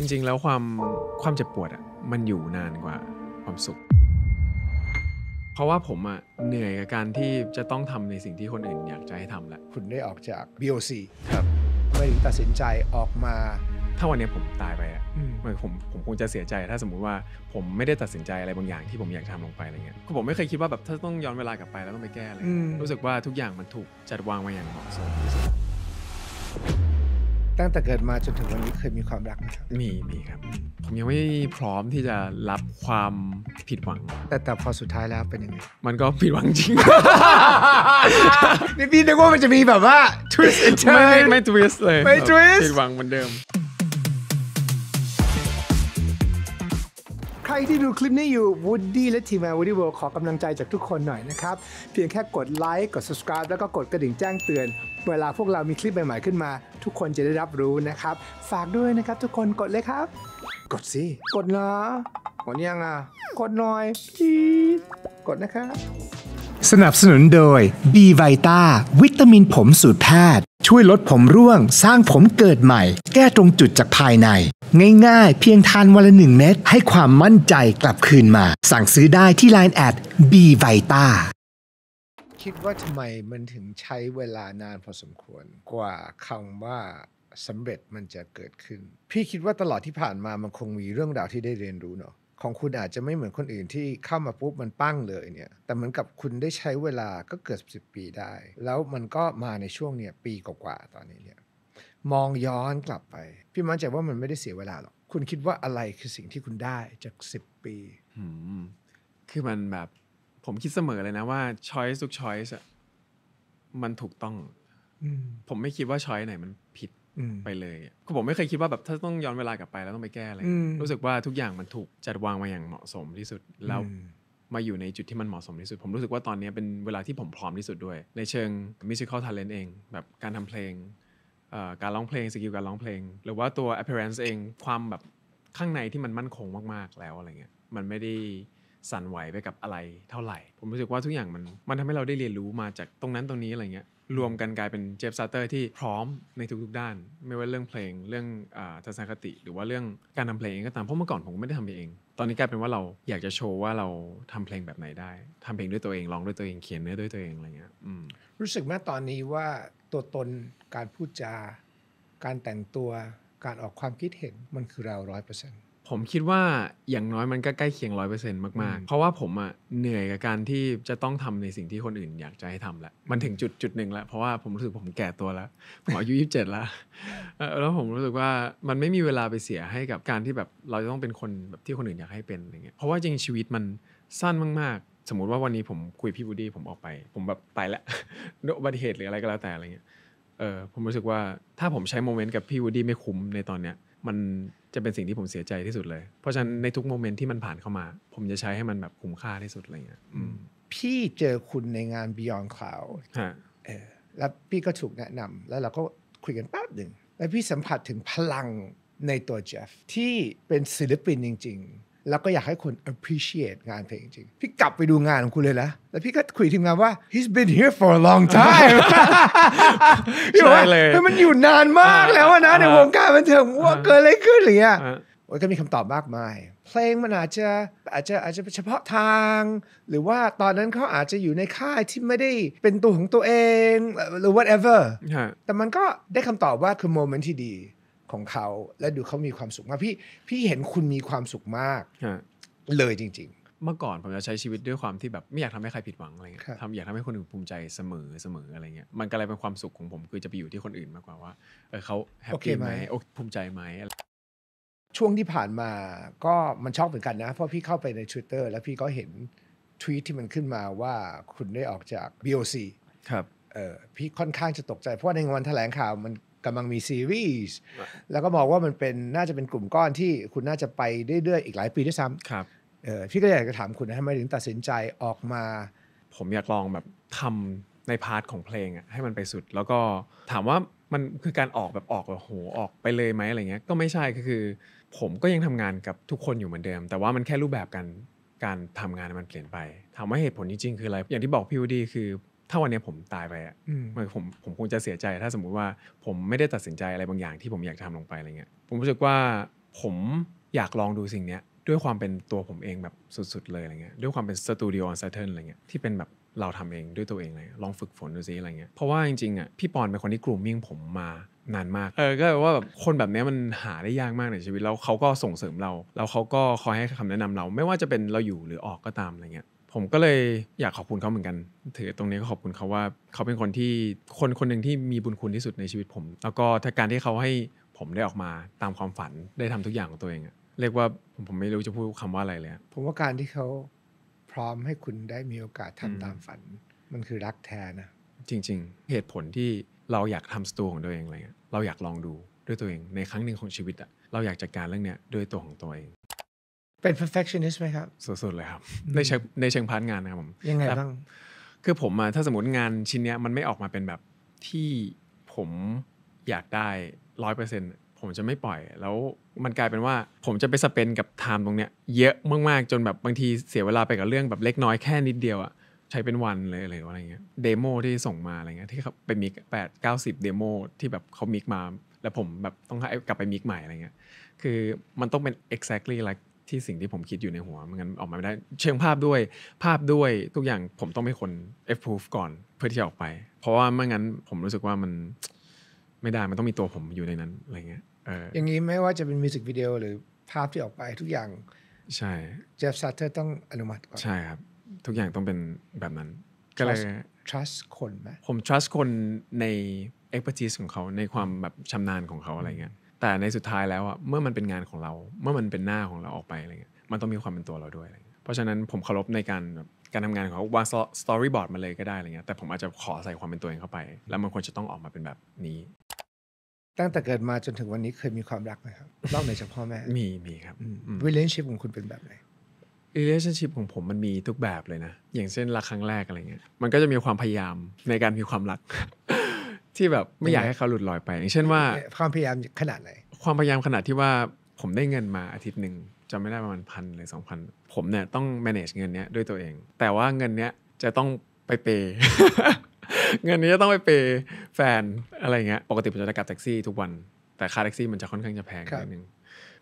จริงๆแล้วความเจ็บปวดอ่ะมันอยู่นานกว่าความสุขเพราะว่าผมอ่ะเหนื่อยกับการที่จะต้องทำในสิ่งที่คนอื่นอยากจะให้ทำแหละคุณได้ออกจาก BOC ครับไม่ถึงตัดสินใจออกมาถ้าวันนี้ผมตายไปอ่ะผมคงจะเสียใจถ้าสมมุติว่าผมไม่ได้ตัดสินใจอะไรบางอย่างที่ผมอยากทำลงไปอะไรเงี้ยคือผมไม่เคยคิดว่าแบบถ้าต้องย้อนเวลากลับไปแล้วต้องไปแก้อะไรรู้สึกว่าทุกอย่างมันถูกจัดวางมาอย่างเหมาะสมที่สุดตั้งแต่เกิดมาจนถึงวันนี้เคยมีความรักไหมครับมีครับผมยังไม่พร้อมที่จะรับความผิดหวังแต่พอสุดท้ายแล้วเป็นยังไงมันก็ผิดหวังจริง นี่พี่นึกว่ามันจะมีแบบว่า twist and turn ไม่ twist เลยไม่ twist ผิดหวังเหมือนเดิมใครที่ดูคลิปนี้อยู่ Woody และทีมงาน Woody World ขอกำลังใจจากทุกคนหน่อยนะครับเพียงแค่กดไลค์กด subscribe แล้วก็กดกระดิ่งแจ้งเตือนเวลาพวกเรามีคลิปใหม่ๆขึ้นมาทุกคนจะได้รับรู้นะครับฝากด้วยนะครับทุกคนกดเลยครับกดสิกดนะกดยังอ่ะกดหน่อย please กดนะครับสนับสนุนโดย B Vita วิตามินผมสูตรแพทย์ช่วยลดผมร่วงสร้างผมเกิดใหม่แก้ตรงจุดจากภายในง่ายๆเพียงทานวันละ1 เม็ดให้ความมั่นใจกลับคืนมาสั่งซื้อได้ที่ Line@ B Vita คิดว่าทำไมมันถึงใช้เวลานานพอสมควรกว่าคำว่าสำเร็จมันจะเกิดขึ้นพี่คิดว่าตลอดที่ผ่านมามันคงมีเรื่องราวที่ได้เรียนรู้เนาะของคุณอาจจะไม่เหมือนคนอื่นที่เข้ามาปุ๊บมันปั้งเลยเนี่ยแต่เหมือนกับคุณได้ใช้เวลาก็เกือบ10 ปีได้แล้วมันก็มาในช่วงเนี่ยปีกว่าๆตอนนี้เนี่ยมองย้อนกลับไปพี่มั่นใจว่ามันไม่ได้เสียเวลาหรอกคุณคิดว่าอะไรคือสิ่งที่คุณได้จาก10 ปีคือมันแบบผมคิดเสมอเลยนะว่า choice ทุก choice อะมันถูกต้องผมไม่คิดว่า choice ไหนมันผิดไปเลยคือผมไม่เคยคิดว่าแบบถ้าต้องย้อนเวลากลับไปแล้วต้องไปแก้อะไรรู้สึกว่าทุกอย่างมันถูกจัดวางมาอย่างเหมาะสมที่สุดแล้วมาอยู่ในจุดที่มันเหมาะสมที่สุดผมรู้สึกว่าตอนนี้เป็นเวลาที่ผมพร้อมที่สุดด้วยในเชิง musical talent เองแบบการทำเพลงการร้องเพลงสกิลการร้องเพลงหรือว่าตัว appearance เองความแบบข้างในที่มันมั่นคงมากๆแล้วอะไรเงี้ยมันไม่ได้สั่นไหวไปกับอะไรเท่าไหร่ผมรู้สึกว่าทุกอย่างมันทำให้เราได้เรียนรู้มาจากตรงนั้นตรงนี้อะไรเงี้ยรวมกันกลายเป็นเจฟ ซาเตอร์ที่พร้อมในทุกๆด้านไม่ว่าเรื่องเพลงเรื่องทัศนคติหรือว่าเรื่องการทำเพลงเองก็ตามเพราะเมื่อก่อนผมไม่ได้ทำเองตอนนี้กลายเป็นว่าเราอยากจะโชว์ว่าเราทำเพลงแบบไหนได้ทำเพลงด้วยตัวเองร้องด้วยตัวเองเขียนเนื้อด้วยตัวเองอะไรเงี้ยรู้สึกแม้ตอนนี้ว่าตัวตนการพูดจาการแต่งตัวการออกความคิดเห็นมันคือเรา 100%ผมคิดว่าอย่างน้อยมันก็ใกล้เคียง 100% มากๆเพราะว่าผมอ่ะเหนื่อยกับการที่จะต้องทำในสิ่งที่คนอื่นอยากจะให้ทำแล้วมันถึงจุดหนึ่งแล้วเพราะว่าผมรู้สึกผมแก่ตัวแล้วผมอายุ27แล้วแล้วผมรู้สึกว่ามันไม่มีเวลาไปเสียให้กับการที่แบบเราจะต้องเป็นคนแบบที่คนอื่นอยากให้เป็นอะไรเงี้ยเพราะว่าจริงชีวิตมันสั้นมากๆสมมุติว่าวันนี้ผมคุยพี่บูดี้ผมออกไปผมแบบไปแล้วด้วยอุบัติเหตุหรืออะไรก็แล้วแต่อะไรเงี้ยผมรู้สึกว่าถ้าผมใช้โมเมนต์กับพี่วูดดี้ไม่คุ้มในตอนเนี้ยมันจะเป็นสิ่งที่ผมเสียใจที่สุดเลยเพราะฉะนั้นในทุกโมเมนต์ที่มันผ่านเข้ามาผมจะใช้ให้มันแบบคุ้มค่าที่สุดอะไรเงี้ยพี่เจอคุณในงาน Beyond Cloud แล้วพี่ก็ถูกแนะนำแล้วเราก็คุยกันแป๊บหนึ่งแล้วพี่สัมผัสถึงพลังในตัวเจฟที่เป็นศิลปินจริงๆแล้วก็อยากให้คน appreciate งานเพลงจริงพี่กลับไปดูงานของคุณเลยนะแล้วพี่ก็คุยทีมงานว่า he's been here for a long time ใช่เลยมันอยู่นานมากแล้วนะในวงการบันเทิงว่าเกิดอะไรขึ้นอะไรเงี้ยโอ้ยก็มีคำตอบมากมายเพลงมันอาจจะเฉพาะทางหรือว่าตอนนั้นเขาอาจจะอยู่ในค่ายที่ไม่ได้เป็นตัวของตัวเองหรือ whatever แต่มันก็ได้คำตอบว่าคือโมเมนต์ที่ดีของเขาและดูเขามีความสุขมากพี่เห็นคุณมีความสุขมากเลยจริงๆเมื่อก่อนผมจะใช้ชีวิตด้วยความที่แบบไม่อยากทำให้ใครผิดหวังอะไรเงี้ยอยากทำให้คนอื่นภูมิใจเสมออะไรเงี้ยมันก็เลยเป็นความสุขของผมคือจะไปอยู่ที่คนอื่นมากกว่าว่าเขาแฮปปี้ไหมภูมิใจไหมช่วงที่ผ่านมาก็มันช็อกเหมือนกันนะเพราะพี่เข้าไปใน Twitter แล้วพี่ก็เห็นทวีตที่มันขึ้นมาว่าคุณได้ออกจาก BOC ครับพี่ค่อนข้างจะตกใจเพราะในวันแถลงข่าวมันกำลังมีซีรีส์แล้วก็บอกว่ามันเป็นน่าจะเป็นกลุ่มก้อนที่คุณน่าจะไปเรื่อยๆอีกหลายปีด้วยซ้ำครับพี่ก็อยากจะถามคุณนะทำไมถึงตัดสินใจออกมาผมอยากลองแบบทำในพาร์ทของเพลงอ่ะให้มันไปสุดแล้วก็ถามว่ามันคือการออกแบบโหออกไปเลยไหมอะไรเงี้ยก็ไม่ใช่คือผมก็ยังทำงานกับทุกคนอยู่เหมือนเดิมแต่ว่ามันแค่รูปแบบการทำงานมันเปลี่ยนไปถามว่าเหตุผลจริงๆคืออะไรอย่างที่บอกพี่วูดดี้คือถ้าวันนี้ผมตายไปอ่ะผมคงจะเสียใจถ้าสมมุติว่าผมไม่ได้ตัดสินใจอะไรบางอย่างที่ผมอยากทำลงไปอะไรเงี้ยผมรู้สึกว่า ผมอยากลองดูสิ่งเนี้ยด้วยความเป็นตัวผมเองแบบสุดๆเลยอะไรเงี้ยด้วยความเป็นสตูดิโอออนไซเทิลอะไรเงี้ยที่เป็นแบบเราทำเองด้วยตัวเองเลยลองฝึกฝนดูซิอะไรเงี้ยเพราะว่าจริงๆอ่ะพี่ปอนเป็นคนที่กรูมมิ่งผมมานานมากก็ว่าแบบคนแบบนี้มันหาได้ยากมากในชีวิตแล้วเขาก็ส่งเสริมเราแล้วเขาก็คอยให้คำแนะนำเราไม่ว่าจะเป็นเราอยู่หรือออกก็ตามอะไรเงี้ยผมก็เลยอยากขอบคุณเขาเหมือนกันถือตรงนี้ก็ขอบคุณเขาว่าเขาเป็นคนที่คนหนึ่งที่มีบุญคุณที่สุดในชีวิตผมแล้วก็ถ้าการที่เขาให้ผมได้ออกมาตามความฝันได้ทำทุกอย่างของตัวเองอะเรียกว่าผมไม่รู้จะพูดคำว่าอะไรเลยผมว่าการที่เขาพร้อมให้คุณได้มีโอกาสทำตามฝันมันคือรักแท้นะจริงๆเหตุผลที่เราอยากทำสตูของตัวเองอะไรเงี้ยเราอยากลองดูด้วยตัวเองในครั้งหนึ่งของชีวิตอะเราอยากจัดการเรื่องเนี้ยด้วยตัวของตัวเองเป็น perfectionist ไหมครับสุดๆเลยครับในเชิงพาร์ทงานนะครับผมยังไงบ้างคือผมถ้าสมมติงานชิ้นเนี้ยมันไม่ออกมาเป็นแบบที่ผมอยากได้ 100%ผมจะไม่ปล่อยแล้วมันกลายเป็นว่าผมจะไปสเปนกับไทม์ตรงเนี้ยเยอะมากๆจนแบบบางทีเสียเวลาไปกับเรื่องแบบเล็กน้อยแค่นิดเดียวอะใช้เป็นวันเลยอะไรเงี้ยเดโมที่ส่งมาอะไรเงี้ยที่เขาไปมิก8-90เดโมที่แบบเขามิกมาแล้วผมแบบต้องให้กลับไปมิกใหม่อะไรเงี้ยคือมันต้องเป็น exactly like ที่สิ่งที่ผมคิดอยู่ในหัวไม่งั้นออกมาไม่ได้เชิงภาพด้วยทุกอย่างผมต้องเป็นคน approve ก่อนเพื่อที่จะออกไปเพราะว่าไม่งั้นผมรู้สึกว่ามันไม่ได้มันต้องมีตัวผมอยู่ในนั้นอะไรเงี้ยอย่างนี้ไม่ว่าจะเป็นมิวสิกวิดีโอหรือภาพที่ออกไปทุกอย่างใช่เจฟซัตเตอร์ต้องอนุมัติก่อนใช่ครับทุกอย่างต้องเป็นแบบนั้นก็เลย trust คนไหมผม trust คนใน expertise ของเขาในความแบบชำนาญของเขาอะไรเงี้ยแต่ในสุดท้ายแล้วอ่ะเมื่อมันเป็นงานของเราเมื่อมันเป็นหน้าของเราออกไปอะไรเงี้ยมันต้องมีความเป็นตัวเราด้วยอะไรเงี้ยเพราะฉะนั้นผมเคารพในการทำงานของเขาวาง storyboard มาเลยก็ได้อะไรเงี้ยแต่ผมอาจจะขอใส่ความเป็นตัวเองเข้าไปแล้วมันควรจะต้องออกมาเป็นแบบนี้ตั้งแต่เกิดมาจนถึงวันนี้เคยมีความรักไหมครับนอกเหนือจากพ่อแม่มีครับrelationship ของคุณเป็นแบบไหน relationship ของผมมันมีทุกแบบเลยนะอย่างเช่นรักครั้งแรกอะไรเงี้ยมันก็จะมีความพยายามในการมีความรัก ที่แบบไม่อยากให้เขาหลุดลอยไปอย่างเช่นว่าความพยายามขนาดไหนความพยายามขนาดที่ว่าผมได้เงินมาอาทิตย์หนึ่งจำไม่ได้ประมาณ1,000หรือ 2,000 ผมเนี่ยต้อง manage เงินเนี้ยด้วยตัวเองแต่ว่าเงินเนี้ยจะต้องไปเปย์ เงินนี้จะต้องไปเปย์แฟนอะไรเงี้ยปกติผมจะกลับแท็กซี่ทุกวันแต่ค่าแท็กซี่มันจะค่อนข้างจะแพงนิดนึง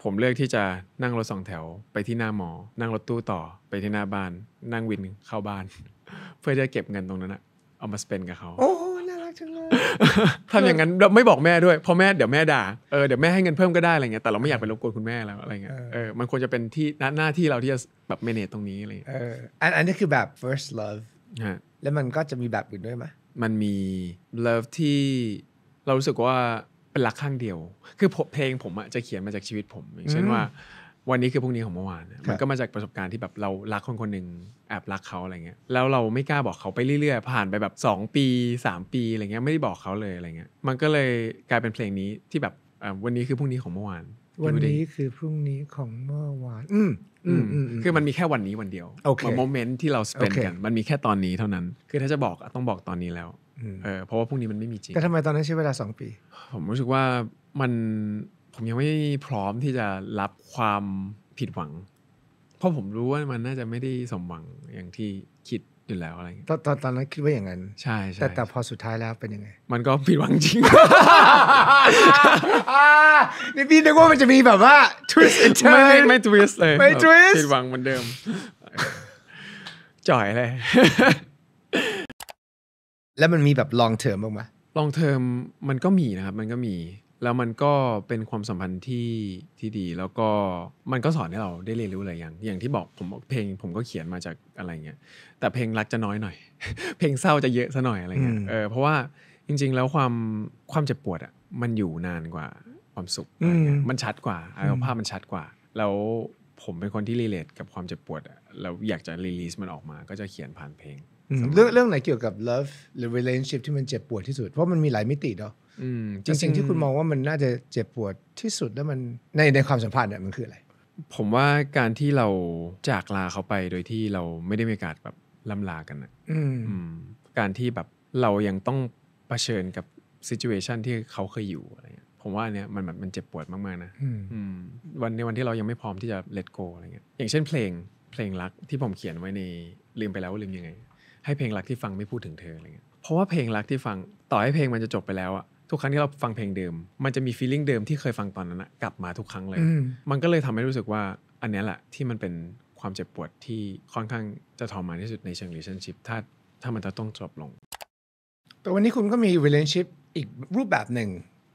ผมเลือกที่จะนั่งรถ2 แถวไปที่หน้ามอนั่งรถตู้ต่อไปที่หน้าบ้านนั่งวินเข้าบ้าน เพื่อจะเก็บเงินตรงนั้นเอามาสเปนกับเขาโอ้น่ารักจังเลย ทำอย่างนั้นไม่บอกแม่ด้วยเพราะแม่เดี๋ยวแม่ด่าเดี๋ยวแม่ให้เงินเพิ่มก็ได้อะไรเงี้ยแต่เราไม่อยากไปรบกวนคุณแม่แล้วอะไรเงี้ยมันควรจะเป็นที่หน้าที่เราที่จะแบบ manage ตรงนี้อะไรอันนี้คือแบบ first love แล้วมันก็จะมีแบบอื่นด้วยไหมมันมี love ที่เรารู้สึกว่าเป็นรักข้างเดียวคือเพลงผมจะเขียนมาจากชีวิตผมอย่างเช่นว่าวันนี้คือพรุ่งนี้ของเมื่อวานมันก็มาจากประสบการณ์ที่แบบเรารักคนหนึ่งแอบรักเขาอะไรเงี้ยแล้วเราไม่กล้าบอกเขาไปเรื่อยๆผ่านไปแบบ2 ปี 3 ปีอะไรเงี้ยไม่ได้บอกเขาเลยอะไรเงี้ยมันก็เลยกลายเป็นเพลงนี้ที่แบบวันนี้คือพรุ่งนี้ของเมื่อวานวันนี้คือพรุ่งนี้ของเมื่อวานคือมันมีแค่วันนี้วันเดียวโมเมนต์ที่เราสเปนกันมันมีแค่ตอนนี้เท่านั้นคือถ้าจะบอกต้องบอกตอนนี้แล้วเพราะว่าพรุ่งนี้มันไม่มีจริงแต่ทำไมตอนนั้นใช้เวลา2 ปีผมรู้สึกว่าผมยังไม่พร้อมที่จะรับความผิดหวังเพราะผมรู้ว่ามันน่าจะไม่ได้สมหวังอย่างที่คิดอยู่แล้วอะไรเงี้ยตอนนั้นคิดว่าอย่างนั้นใช่แต่พอสุดท้ายแล้วเป็นยังไงมันก็ผิดหวังจริง นี่พี่นึกว่ามันจะมีแบบว่า twist and turn ไม่ twist เลยไม่ twist ผิดหวังเหมือนเดิมจ่อยเลย แล้วมันมีแบบ long term บ้างไหม long term มันก็มีนะครับมันก็มีแล้วมันก็เป็นความสัมพันธ์ที่ดีแล้วก็มันก็สอนให้เราได้เรียนรู้หลายอย่างที่บอกผมเพลงผมก็เขียนมาจากอะไรเงี้ยแต่เพลงรักจะน้อยหน่อย เพลงเศร้าจะเยอะซะหน่อยอะไรเงี้ยเพราะว่าจริงๆแล้วความเจ็บปวดมันอยู่นานกว่าความสุขมันชัดกว่าภาพมันชัดกว่าแล้วผมเป็นคนที่รีเลทกับความเจ็บปวดแล้วอยากจะรีลีสมันออกมาก็จะเขียนผ่านเพลงเรื่องไหนเกี่ยวกับ love หรือ relationship ที่มันเจ็บปวดที่สุดเพราะมันมีหลายมิติเนาะจริงๆที่คุณมองว่ามันน่าจะเจ็บปวดที่สุดแล้วมันในความสัมพันธ์เนี่ยมันคืออะไรผมว่าการที่เราจากลาเขาไปโดยที่เราไม่ได้มีโอกาสแบบล่ำลากันการที่แบบเรายังต้องเผชิญกับ situation ที่เขาเคยอยู่อะไรเงี้ยผมว่าเนี่ยมันเจ็บปวดมากๆนะในวันที่เรายังไม่พร้อมที่จะ let go อะไรเงี้ยอย่างเช่นเพลงรักที่ผมเขียนไว้ในลืมไปแล้วว่าลืมยังไงให้เพลงรักที่ฟังไม่พูดถึงเธออะไรเงี้ยเพราะว่าเพลงรักที่ฟังต่อให้เพลงมันจะจบไปแล้วอะ ทุกครั้งที่เราฟังเพลงเดิมมันจะมี feeling เดิมที่เคยฟังตอนนั้นกลับมาทุกครั้งเลยมันก็เลยทำให้รู้สึกว่าอันนี้แหละที่มันเป็นความเจ็บปวดที่ค่อนข้างจะทรมานที่สุดในเชิง relationship ถ้ามันจะต้องจบลงแต่วันนี้คุณก็มี relationship อีกรูปแบบหนึ่ง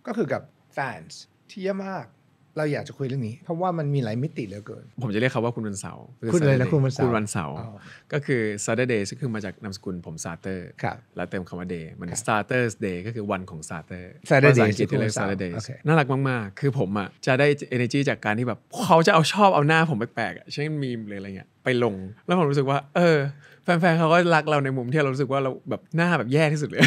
ก็คือกับ fans ที่เยอะมากเราอยากจะคุยเรื่องนี้เพราะว่ามันมีหลายมิติเหลือเกินผมจะเรียกเขาว่าคุณวันเสาร์คุณเลยนะคุณวันเสาร์คุณวันเสาร์ก็คือ Saturday ซึ่งคือมาจากนามสกุลผมซาเตอร์แล้วเติมคำว่า day มัน Starters Day ก็คือวันของซาเตอร์ภาษาอังกฤษที่เรียก Saturday น่ารักมากๆคือผมจะได้ energy จากการที่แบบเขาจะเอาชอบเอาหน้าผมแปลกๆเช่นมีมหรืออะไรเงี้ยไปลงแล้วผมรู้สึกว่าแฟนๆเขาก็รักเราในมุมที่เรารู้สึกว่าเราแบบหน้าแบบแย่ที่สุดเลย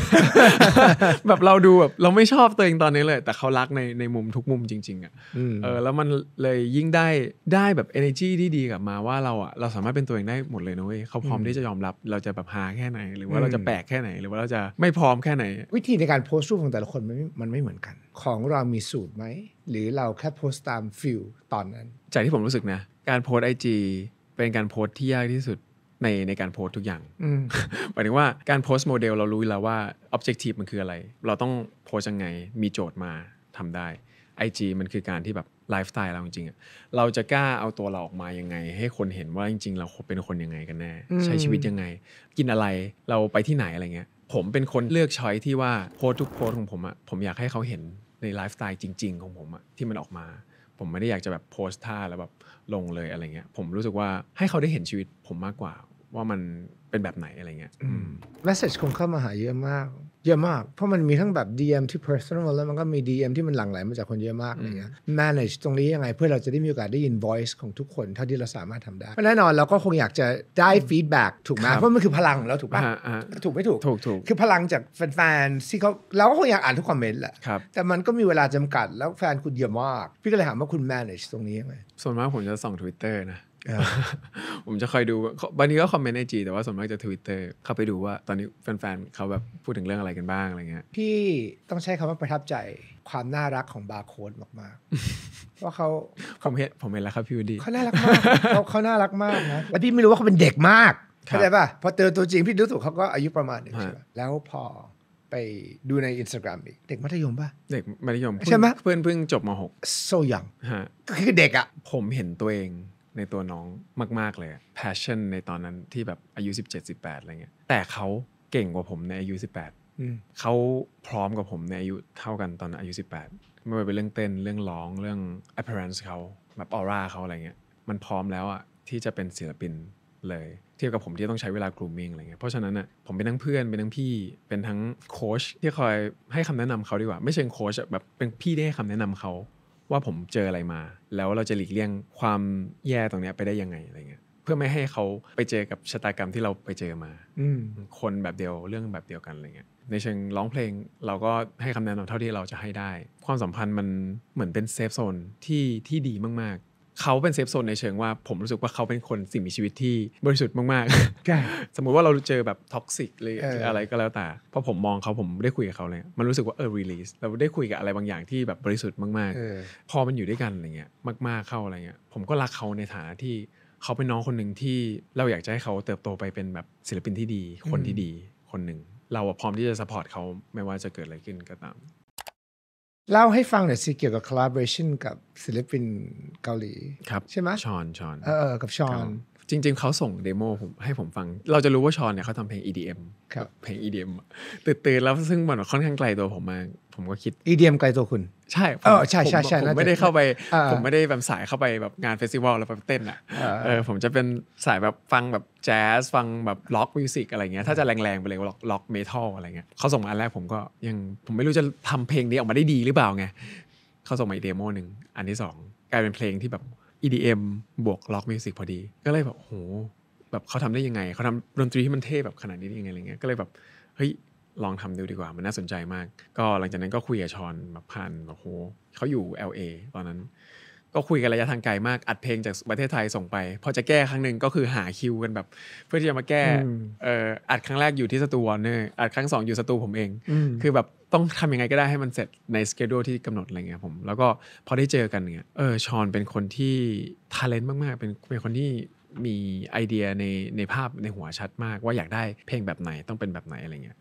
แบบเราดูแบบเราไม่ชอบตัวเองตอนนี้เลยแต่เขารักในมุมทุกมุมจริงๆแล้วมันเลยยิ่งได้แบบ energy ที่ดีกลับมาว่าเราสามารถเป็นตัวเองได้หมดเลยนะเว้ยเขาพร้อมที่จะยอมรับเราจะแบบฮาแค่ไหนหรือว่าเราจะแปลกแค่ไหนหรือว่าเราจะไม่พร้อมแค่ไหนวิธีในการโพสต์รูปของแต่ละคนมันไม่เหมือนกันของเรามีสูตรไหมหรือเราแค่โพสต์ตามฟิลตอนนั้นจากที่ผมรู้สึกนะการโพสต์ IG เป็นการโพสต์ที่ยากที่สุดในการโพสต์ทุกอย่างหมายถึงว่าการโพสต์โมเดลเรารู้แล้วว่า objective มันคืออะไรเราต้องโพสต์ยังไงมีโจทย์มาทำได้ IG มันคือการที่แบบไลฟ์สไตล์เราจริงๆเราจะกล้าเอาตัวเราออกมายังไงให้คนเห็นว่าจริงๆเราเป็นคนยังไงกันแน่ใช้ชีวิตยังไงกินอะไรเราไปที่ไหนอะไรเงี้ยผมเป็นคนเลือกช้อยที่ว่าโพสต์ทุกโพสต์ของผมผมอยากให้เขาเห็นในไลฟ์สไตล์จริงๆของผมที่มันออกมาผมไม่ได้อยากจะแบบโพสต์ท่าแล้วแบบลงเลยอะไรเงี้ยผมรู้สึกว่าให้เขาได้เห็นชีวิตผมมากกว่าว่ามันเป็นแบบไหนอะไรเงี้ยmessage คงเข้ามาหาเยอะมากเพราะมันมีทั้งแบบ DM ที่ personal แล้วมันก็มี DM ที่มันหลั่งไหลมาจากคนเยอะมากอะไรเงี้ย manage ตรงนี้ยังไงเพื่อเราจะได้มีโอกาสได้ยิน voice ของทุกคนเท่าที่เราสามารถทำได้แน่นอนเราก็คงอยากจะได้ feedback ถูกไหมเพราะมันคือพลังของเราถูกปะถูกไม่ถูกคือพลังจากแฟนๆที่เขาเราก็คงอยากอ่านทุกคอมเมนต์แหละแต่มันก็มีเวลาจำกัดแล้วแฟนคุณเยอะมากพี่ก็เลยถามว่าคุณ manage ตรงนี้ยังไงส่วนมากผมจะส่อง Twitter นะผมจะคอยดูบางทีก็คอมเมนต์ใน IG แต่ว่าส่วนมากจะ Twitter เข้าไปดูว่าตอนนี้แฟนๆเขาแบบพูดถึงเรื่องอะไรกันบ้างอะไรเงี้ยพี่ต้องใช้คำว่าประทับใจความน่ารักของบาร์โค้ดมากๆเพราะเขาผมเห็นแล้วครับพี่วูดดี้เขาน่ารักมากเขาน่ารักมากนะแล้วพี่ไม่รู้ว่าเขาเป็นเด็กมากเข้าใจป่ะพอเจอตัวจริงพี่รู้สึกเขาก็อายุประมาณนึงใช่ไหมแล้วพอไปดูใน Instagram อีกเด็กมัธยมป่ะเด็กมัธยมใช่ไหมเพิ่งจบม.6 so young ก็คือเด็กอะผมเห็นตัวเองในตัวน้องมากๆเลย passion ในตอนนั้นที่แบบอายุ 17-18 อะไรเงี้ยแต่เขาเก่งกว่าผมในอายุ 18เขาพร้อมกับผมในอายุเท่ากันตอนอายุ 18ไม่ว่าเป็นเรื่องเต้นเรื่องร้องเรื่อง appearance เขาแบบออร่าเขาอะไรเงี้ยมันพร้อมแล้วที่จะเป็นศิลปินเลยเทียบกับผมที่ต้องใช้เวลา grooming อะไรเงี้ยเพราะฉะนั้นผมเป็นทั้งเพื่อนเป็นทั้งพี่เป็นทั้งโค้ชที่คอยให้คำแนะนำเขาดีกว่าไม่เชิงโค้ชแบบเป็นพี่ได้ให้คำแนะนำเขาว่าผมเจออะไรมาแล้วเราจะหลีกเลี่ยงความแย่ตรงนี้ไปได้ยังไงอะไรเงี้ยเพื่อไม่ให้เขาไปเจอกับชะตากรรมที่เราไปเจอมาคนแบบเดียวเรื่องแบบเดียวกันอะไรเงี้ยในเชิงร้องเพลงเราก็ให้คำแนะนำเท่าที่เราจะให้ได้ความสัมพันธ์มันเหมือนเป็นเซฟโซนที่ดีมากๆเขาเป็นเซฟโซนในเชิงว่าผมรู้สึกว่าเขาเป็นคนสิ่งมีชีวิตที่บริสุทธิ์มากๆ สมมุติว่าเราเจอแบบท็อกซิกหรืออะไรก็แล้วแต่พอผมมองเขาผมได้คุยกับเขาเลยมันรู้สึกว่าrelease เราได้คุยกับอะไรบางอย่างที่แบบบริสุทธิ์มากๆพอมันอยู่ด้วยกันอะไรเงี้ยมากๆเข้าอะไรเงี้ยผมก็รักเขาในฐานะที่เขาเป็นน้องคนหนึ่งที่เราอยากจะให้เขาเติบโตไปเป็นแบบศิลปินที่ดีคนที่ดีคนหนึ่งเราพร้อมที่จะซัพพอร์ตเขาไม่ว่าจะเกิดอะไรขึ้นก็ตามเล่าให้ฟังหน่อยสิเกี่ยวกับ collaboration กับศิลปินเกาหลีครับใช่ไหมชอนกับชอนจริงๆเขาส่งเดโมให้ผมฟังเราจะรู้ว่าชอนเนี่ยเขาทำเพลง EDM เพลง EDM ตื่นแล้วซึ่งมันค่อนข้างไกลตัวผมมากผมก็คิด EDM ไกลตัวคุณใช่ใช่ผมไม่ได้เข้าไปผมไม่ได้แบบสายเข้าไปแบบงานเฟสติวัลแล้วไปเต้นผมจะเป็นสายแบบฟังแบบแจ๊สฟังแบบล็อกมิวสิกอะไรเงี้ยถ้าจะแรงๆไปเลยล็อกเมทัลอะไรเงี้ยเขาส่งมาอันแรกผมก็ยังผมไม่รู้จะทำเพลงนี้ออกมาได้ดีหรือเปล่าไงเขาส่งมาอีกเดโมนึงอันที่2กลายเป็นเพลงที่แบบEDM บวกล็อกมิวสิกพอดีก็เลยแบบโหแบบเขาทำได้ยังไงเขาทำดนตรีที่มันเท่แบบขนาดนี้ได้ยังไงอะไรเงี้ยก็เลยแบบเฮ้ยลองทำดูดีกว่ามันน่าสนใจมากก็หลังจากนั้นก็คุยกับชอนแบบผ่านแบบโหเขาอยู่ LA ตอนนั้นก็คุยกันระยะทางไกลมากอัดเพลงจากประเทศไทยส่งไปพอจะแก้ครั้งนึงก็คือหาคิวกันแบบเพื่อที่จะมาแก้อัดครั้งแรกอยู่ที่สตูวอร์เนอร์อัดครั้ง2อยู่สตูผมเองคือแบบต้องทำยังไงก็ได้ให้มันเสร็จในสเกดูที่กำหนดอะไรเงี้ยผมแล้วก็พอได้เจอกันเนี่ยชอนเป็นคนที่ทาเลนต์มากๆเป็นคนที่ มีไอเดียในภาพในหัวชัดมากว่าอยากได้เพลงแบบไหนต้องเป็นแบบไหนอะไรเงี้ย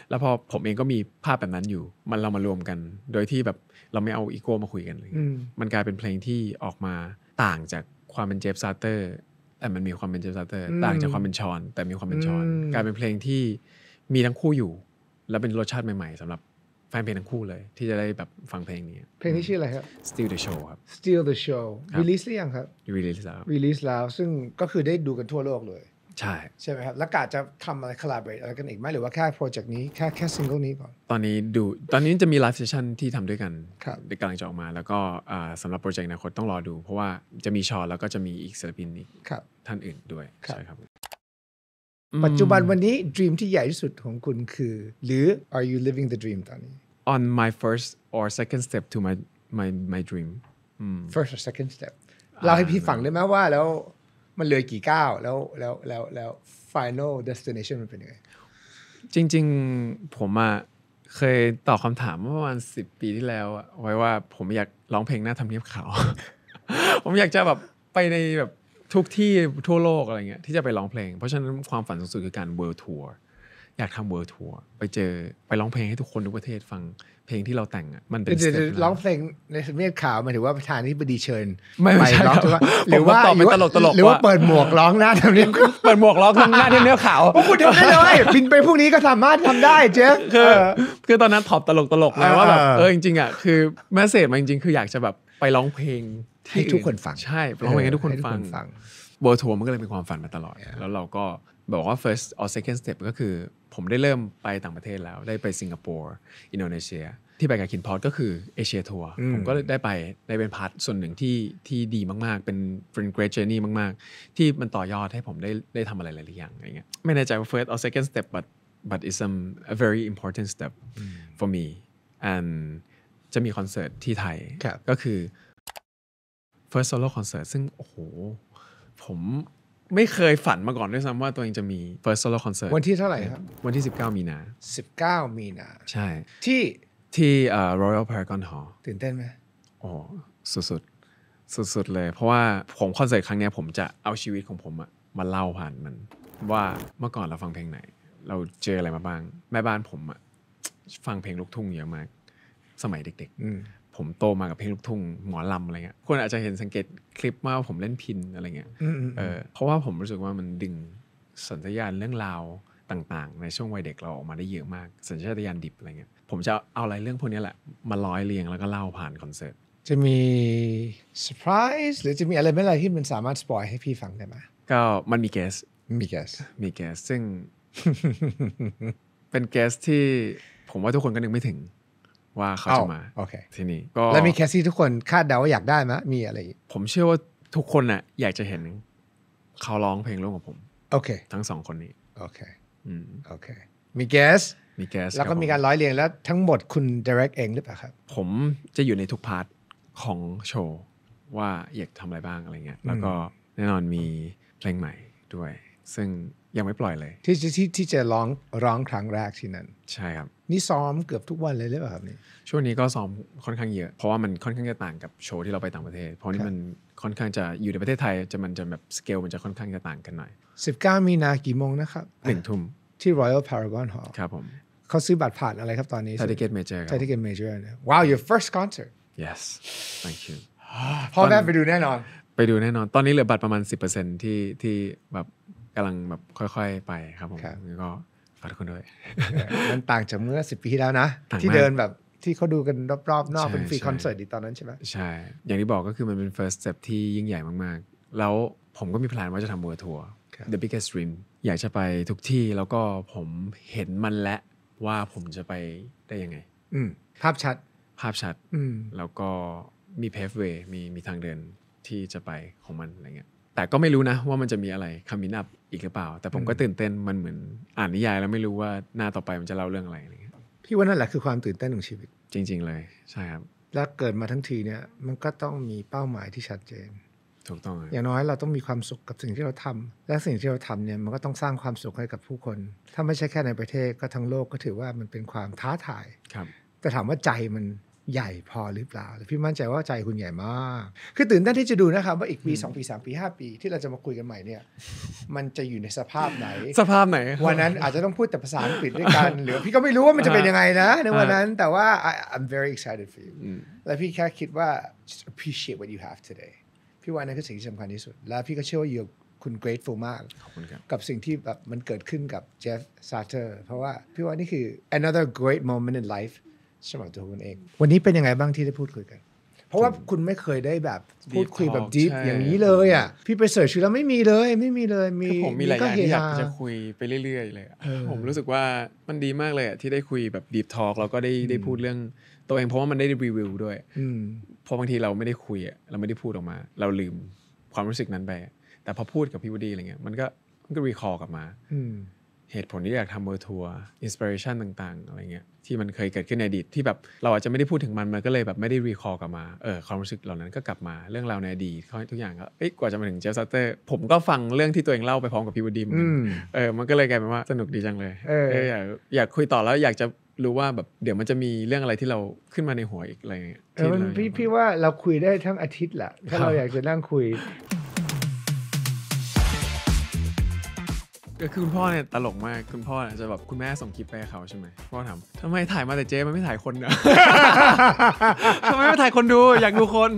แล้วพอผมเองก็มีภาพแบบนั้นอยู่เรามารวมกันโดยที่แบบเราไม่เอาอีโก้มาคุยกันเลยมันกลายเป็นเพลงที่ออกมาต่างจากความเป็นเจฟซาเตอร์แต่มันมีความเป็นเจฟซาเตอร์ต่างจากความเป็นชอนแต่มีความเป็นชอนกลายเป็นเพลงที่มีทั้งคู่อยู่แล้วเป็นรสชาติใหม่ๆสำหรับแฟนเพลงทั้งคู่เลยที่จะได้แบบฟังเพลงนี้เพลงนี้ชื่ออะไรครับ Steal the Show ครับ Steal the Show release หรือยังครับ release แล้วซึ่งก็คือได้ดูกันทั่วโลกเลยใช่ไหมครับแล้วกะจะทำอะไร collaborate อะไรกันอีกไหมหรือว่าแค่โปรเจกต์นี้แค่ซิงเกิลนี้ก่อนตอนนี้จะมีไลฟ์เซสชั่นที่ทำด้วยกันกำลังจะออกมาแล้วก็สำหรับโปรเจกต์อนาคตต้องรอดูเพราะว่าจะมีชอแล้วก็จะมีอีกศิลปินอีกท่านอื่นด้วยใช่ครับปัจจุบันวันนี้ dream ที่ใหญ่ที่สุดของคุณคือหรือ are you living the dream ตอนนี้ on my first or second step to my dream first or second step เล่าให้พี่ฟังได้ไหมว่าแล้วมันเลยกี่ก้าวแล้ว final destination มันเป็นยังไงจริงๆผมเคยตอบคำถามเมื่อประมาณ10 ปีที่แล้วไว้ว่าผมอยากร้องเพลงหน้าทำเนียบขาว ผมอยากจะแบบไปในแบบทุกที่ทั่วโลกอะไรเงี้ยที่จะไปร้องเพลงเพราะฉะนั้นความฝันสูงสุดคือการ world tour อยากทำ world tour ไปร้องเพลงให้ทุกคนทุกประเทศฟังเพลงที่เราแต่งมันเป็นร้องเพลงในทำเนียบขาวหมายถึงว่าประธานาธิบดีเชิญไม่ใช่ร้องหรือว่าหรือว่าเปิดหมวกร้องหน้าทำเนียบเปิดหมวกร้องหน้าทำเนียบขาวคุณทำได้เลยบินไปพวกนี้ก็สามารถทำได้เจฟคือตอนนั้นตอบตลกๆเลยว่าแบบจริงๆคือแมสเสจมันจริงๆคืออยากจะแบบไปร้องเพลงให้ทุกคนฟังใช่ร้องเพลงให้ทุกคนฟังworld tour มันก็เลยเป็นความฝันมาตลอดแล้วเราก็บอกว่า first or second step ก็คือผมได้เริ่มไปต่างประเทศแล้วได้ไปสิงคโปร์อินโดนีเซียที่ไปกับคินพอดก็คือเอเชียทัวร์ผมก็ได้เป็นพาร์ทส่วนหนึ่งที่ดีมากๆเป็น great journey มากๆที่มันต่อยอดให้ผมได้ทำอะไรหลายๆอย่างอะไรเงี้ยไม่แน่ใจว่า first or second step but it's a very important step for me and จะมีคอนเสิร์ตที่ไทยก็คือ first solo concert ซึ่งโอ้โหผมไม่เคยฝันมาก่อนด้วยซ้ำว่าตัวเองจะมี first solo concert วันที่เท่าไหร่ครับวันที่19 มีนา19 มีนาใช่ที่Royal Paragon Hall ตื่นเต้นไหมสุดเลยเพราะว่าผมคอนเสิร์ตครั้งนี้ผมจะเอาชีวิตของผมมาเล่าผ่านมันว่าเมื่อก่อนเราฟังเพลงไหนเราเจออะไรมาบ้างแม่บ้านผมฟังเพลงลูกทุ่งเยอะมากสมัยเด็กๆผมโตมากับเพลงลูกทุ่งหมอลำอะไรเงี้ยคนอาจจะเห็นสังเกตคลิปว่าผมเล่นพินอะไรเงี้ยเพราะว่าผมรู้สึกว่ามันดึงสัญชาตญาณเรื่องราวต่างๆในช่วงวัยเด็กเราออกมาได้เยอะมากสัญชาตญาณดิบอะไรเงี้ยผมจะเอาอะไรเรื่องพวกนี้แหละมาร้อยเรียงแล้วก็เล่าผ่านคอนเสิร์ตจะมีเซอร์ไพรส์หรือจะมีอะไรที่มันสามารถสปอยให้พี่ฟังได้ไหมก็มันมีเกสซึ่ง เป็นเกสที่ผมว่าทุกคนก็นึกไม่ถึงว่าเขาจะมาทีนี้ก็แล้วมีแคสที่ทุกคนคาดเดาว่าอยากได้ไหมมีอะไรผมเชื่อว่าทุกคนอยากจะเห็นเขาร้องเพลงร่วมกับผมทั้งสองคนนี้โอเคมีแกสแล้วก็มีการร้อยเรียงแล้วทั้งหมดคุณ direct เองหรือเปล่าครับผมจะอยู่ในทุกพาร์ทของโชว์ว่าอยากทำอะไรบ้างอะไรเงี้ยแล้วก็แน่นอนมีเพลงใหม่ด้วยซึ่งยังไม่ปล่อยเลยที่จะร้องครั้งแรกที่นั่นใช่ครับนี่ซ้อมเกือบทุกวันเลยหรือเปล่าครับนี่ช่วงนี้ก็ซ้อมค่อนข้างเยอะเพราะว่ามันค่อนข้างจะต่างกับโชว์ที่เราไปต่างประเทศเพราะนี่มันค่อนข้างจะอยู่ในประเทศไทยมันจะแบบสเกลมันจะค่อนข้างจะต่างกันหน่อย19 มีนากี่โมงนะครับ1 ทุ่มที่ Royal Paragon Hall ครับผมเขาซื้อบัตรผ่านอะไรครับตอนนี้ Ticket Major ครับ Ticket Major Wow your first concert Yes thank you พ่อแม่ไปดูแน่นอนตอนนี้เหลือบัตรประมาณ 10% ที่แบบกำลังแบบค่อยๆไปครับผมแล้วก็ฝากทุกคนด้วยมันต่างจากเมื่อ10 ปีที่แล้วนะที่เดินแบบที่เขาดูกันรอบๆนอกเป็นฟรีคอนเสิร์ตดีตอนนั้นใช่ไหมใช่อย่างที่บอกก็คือมันเป็น first step ที่ยิ่งใหญ่มากๆแล้วผมก็มีแพลนว่าจะทำ world tour The biggest dream อยากจะไปทุกที่แล้วก็ผมเห็นมันแล้วว่าผมจะไปได้ยังไงภาพชัดแล้วก็มี paveway มีทางเดินที่จะไปของมันอะไรเงี้ยแต่ก็ไม่รู้นะว่ามันจะมีอะไร coming up อีกหรือเปล่าแต่ผมก็ตื่นเต้นมันเหมือนอ่านนิยายแล้วไม่รู้ว่าหน้าต่อไปมันจะเล่าเรื่องอะไรอะไรเงี้ยพี่ว่านั่นแหละคือความตื่นเต้นของชีวิตจริงๆเลยใช่ครับแล้วเกิดมาทั้งทีเนี่ยมันก็ต้องมีเป้าหมายที่ชัดเจนถูกต้องอย่างน้อยเราต้องมีความสุขกับสิ่งที่เราทำและสิ่งที่เราทำเนี่ยมันก็ต้องสร้างความสุขให้กับผู้คนถ้าไม่ใช่แค่ในประเทศก็ทั้งโลกก็ถือว่ามันเป็นความท้าทายครับแต่ถามว่าใจ ใหญ่พอหรือเปล่าแต่พี่มั่นใจว่าใจคุณใหญ่มากคือตื่นเต้นที่จะดูนะครับว่าอีกปี2ปี3ปี5ปีที่เราจะมาคุยกันใหม่เนี่ยมันจะอยู่ในสภาพไหนวันนั้นอาจจะต้องพูดแต่ภาษาอังกฤษด้วยกันหรือพี่ก็ไม่รู้ว่ามันจะเป็นยังไงนะในวันนั้นแต่ว่า I'm very excited for you และพี่แค่คิดว่า just appreciate what you have today พี่ว่านั่นคือสิ่งที่สำคัญที่สุดและพี่ก็เชื่อว่าคุณ grateful มากกับสิ่งที่แบบมันเกิดขึ้นกับ Jeff Sarter เพราะว่าพี่ว่านี่คือ another great moment in life สำหรับตัวคุณเองวันนี้เป็นยังไงบ้างที่ได้พูดคุยกันเพราะว่าคุณไม่เคยได้แบบพูดคุยแบบ deep อย่างนี้เลยอ่ะพี่ไปเสิร์ชแล้วไม่มีเลยผมมีหลายอย่างที่อยากจะคุยไปเรื่อยๆเลยผมรู้สึกว่ามันดีมากเลยอ่ะที่ได้คุยแบบ deep talk แล้วก็ได้พูดเรื่องตัวเองเพราะว่ามันได้รีวิวด้วยเพราะบางทีเราไม่ได้คุยอ่ะเราไม่ได้พูดออกมาเราลืมความรู้สึกนั้นไปแต่พอพูดกับพี่วูดดี้อะไรเงี้ยมันก็รีคอลกลับมาเหตุผลที่อยากทำเวอร์ทัวร์อินสปิเรชันต่างๆอะไรเงี้ยที่มันเคยเกิดขึ้นในอดีตที่แบบเราอาจจะไม่ได้พูดถึงมันก็เลยแบบไม่ได้รีคอลกลับมาความรู้สึกเหล่านั้นก็กลับมาเรื่องราวในอดีตทุกอย่างก็กว่าจะมาถึงเจฟ ซัตเตอร์ผมก็ฟังเรื่องที่ตัวเองเล่าไปพร้อมกับพี่วูดดี้เหมือนกันมันก็เลยกลายเป็นว่าสนุกดีจังเลยอยากคุยต่อแล้วอยากจะรู้ว่าแบบเดี๋ยวมันจะมีเรื่องอะไรที่เราขึ้นมาในหัวอีกอะไรเงี้ยพี่ว่าเราคุยได้ทั้งอาทิตย์แหละถ้าเราอยากจะนั่งคุยคือคุณพ่อเนี่ยตลกมากคุณพ่อจะแบบคุณแม่ส่งคลิปไปให้เขาใช่ไหมพ่อถามทำไมถ่ายมาแต่เจ๊มันไม่ถ่ายคนเนี่ย ทำไมไม่ถ่ายคนดูอยากดูคน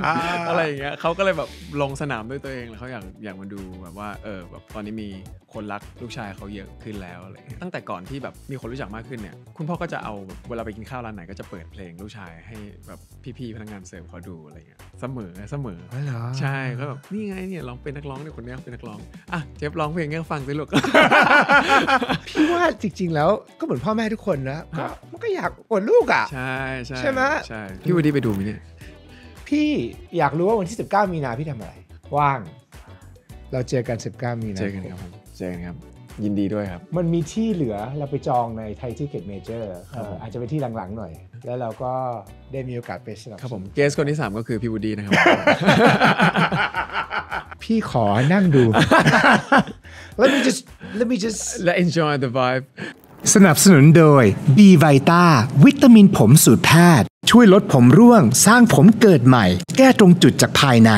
อะไรอย่างเงี้ยเขาก็เลยแบบลงสนามด้วยตัวเองแล้วเขาอยากมาดูแบบว่าแบบตอนนี้มีคนรักลูกชายเขาเยอะขึ้นแล้วอะไรตั้งแต่ก่อนที่แบบมีคนรู้จักมากขึ้นเนี่ยคุณพ่อก็จะเอาเวลาไปกินข้าวร้านไหนก็จะเปิดเพลงลูกชายให้แบบพี่ๆพนักงานเสิร์ฟเขาดูอะไรเงี้ยเสมอใช่ก็แบบนี่ไงเนี่ยลองเป็นนักร้องเนี่ยคนนี้เป็นนักร้องอ่ะเจฟร้องเพลงให้ฟังสิลูก พี่ว่าจริงๆแล้วก็เหมือนพ่อแม่ทุกคนนะมันก็อยากอวดลูกอ่ะใช่ไหมใช่พี่วูดดี้ไปดูมั้ยเนี่ยพี่อยากรู้ว่าวันที่19มีนาพี่ทำอะไรว่างเราเจอกัน19มีนาเจอกันครับผมเจอกันครับยินดีด้วยครับมันมีที่เหลือเราไปจองในไทยทิเก็ตเมเจอร์อาจจะไปที่หลังๆหน่อยแล้วเราก็ได้มีโอกาสไปสนับสนุนครับผมเกสคนที่3ก็คือพี่วูดดี้นะครับ พี่ขอนั่งดู let me just enjoy the vibe สนับสนุนโดย B Vita วิตามินผมสูตรแพทย์ช่วยลดผมร่วงสร้างผมเกิดใหม่แก้ตรงจุดจากภายใน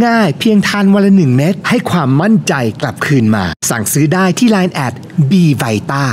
ง่ายๆเพียงทานวันละ1 เม็ดให้ความมั่นใจกลับคืนมาสั่งซื้อได้ที่ Line@ B Vita